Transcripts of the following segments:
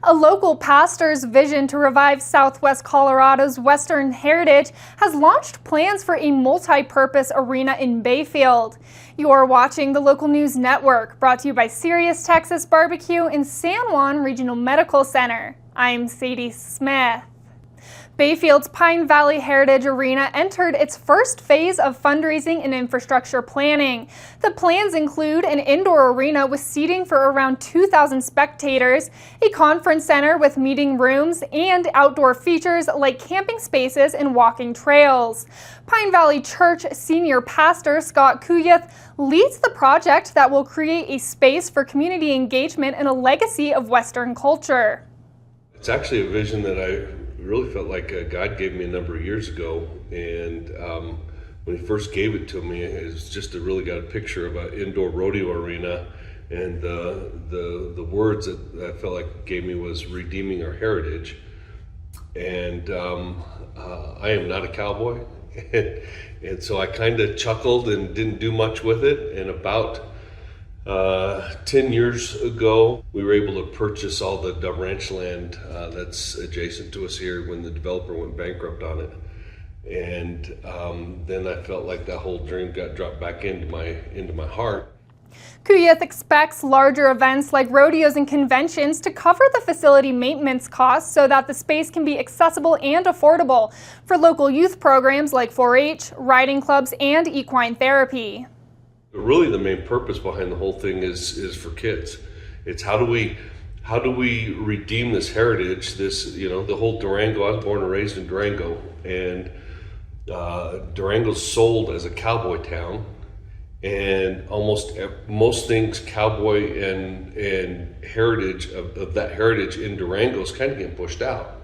A local pastor's vision to revive Southwest Colorado's Western heritage has launched plans for a multi-purpose arena in Bayfield. You are watching the Local News Network, brought to you by Sirius Texas Barbecue and San Juan Regional Medical Center. I'm Sadie Smith. Bayfield's Pine Valley Heritage Arena entered its first phase of fundraising and infrastructure planning. The plans include an indoor arena with seating for around 2,000 spectators, a conference center with meeting rooms, and outdoor features like camping spaces and walking trails. Pine Valley Church senior pastor Scott Kujath leads the project that will create a space for community engagement and a legacy of Western culture. It's actually a vision that I really felt like God gave me a number of years ago, and when He first gave it to me, it was just to really got a picture of an indoor rodeo arena, and the words that I felt like gave me was redeeming our heritage. And I am not a cowboy, and so I kind of chuckled and didn't do much with it. And about 10 years ago, we were able to purchase all the ranch land that's adjacent to us here when the developer went bankrupt on it. And then I felt like that whole dream got dropped back into my heart. Kujath expects larger events like rodeos and conventions to cover the facility maintenance costs so that the space can be accessible and affordable for local youth programs like 4-H, riding clubs, and equine therapy. Really, the main purpose behind the whole thing is for kids. It's how do we redeem this heritage? The whole Durango. I was born and raised in Durango, and Durango's sold as a cowboy town, and most things cowboy and heritage of that heritage in Durango is kind of getting pushed out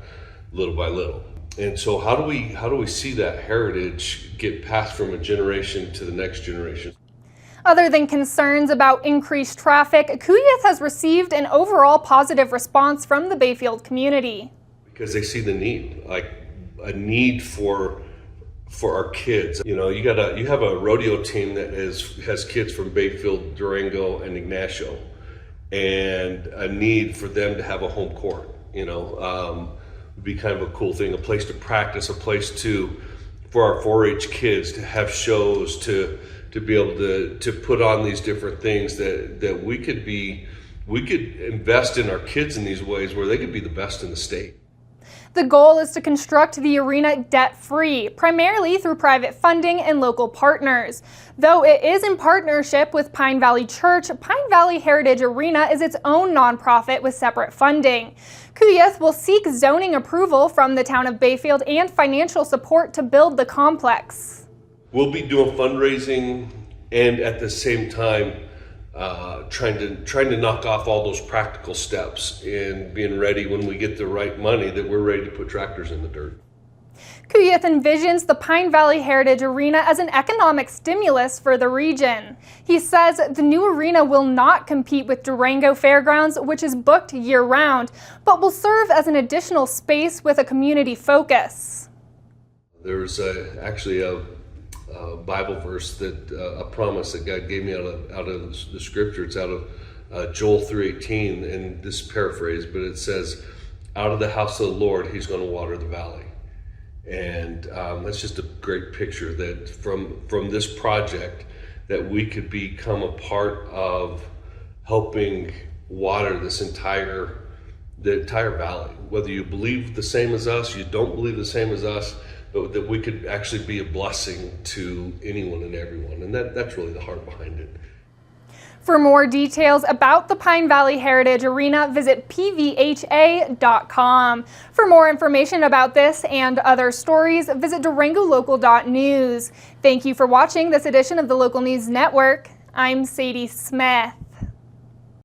little by little. And so how do we see that heritage get passed from a generation to the next generation? Other than concerns about increased traffic, Kujath has received an overall positive response from the Bayfield community. Because they see the need, like a need for our kids. You have a rodeo team that has kids from Bayfield, Durango, and Ignacio, and a need for them to have a home court. Would be kind of a cool thing, a place to practice, a place for our 4-H kids to have shows, to be able to put on these different things that we could invest in our kids in these ways where they could be the best in the state. The goal is to construct the arena debt-free, primarily through private funding and local partners. Though it is in partnership with Pine Valley Church, Pine Valley Heritage Arena is its own nonprofit with separate funding. Kujath will seek zoning approval from the town of Bayfield and financial support to build the complex. We'll be doing fundraising and at the same time trying to knock off all those practical steps and being ready when we get the right money that we're ready to put tractors in the dirt. Kujath envisions the Pine Valley Heritage Arena as an economic stimulus for the region. He says the new arena will not compete with Durango Fairgrounds, which is booked year-round, but will serve as an additional space with a community focus. There's actually a Bible verse a promise that God gave me out of the scripture. It's out of Joel 3:18, and this is paraphrase, but it says, "Out of the house of the Lord, He's going to water the valley." And that's just a great picture that from this project that we could become a part of helping water the entire valley. Whether you believe the same as us, you don't believe the same as us, but that we could actually be a blessing to anyone and everyone. And that's really the heart behind it. For more details about the Pine Valley Heritage Arena, visit pvha.com. For more information about this and other stories, visit durangolocal.news. Thank you for watching this edition of the Local News Network. I'm Sadie Smith.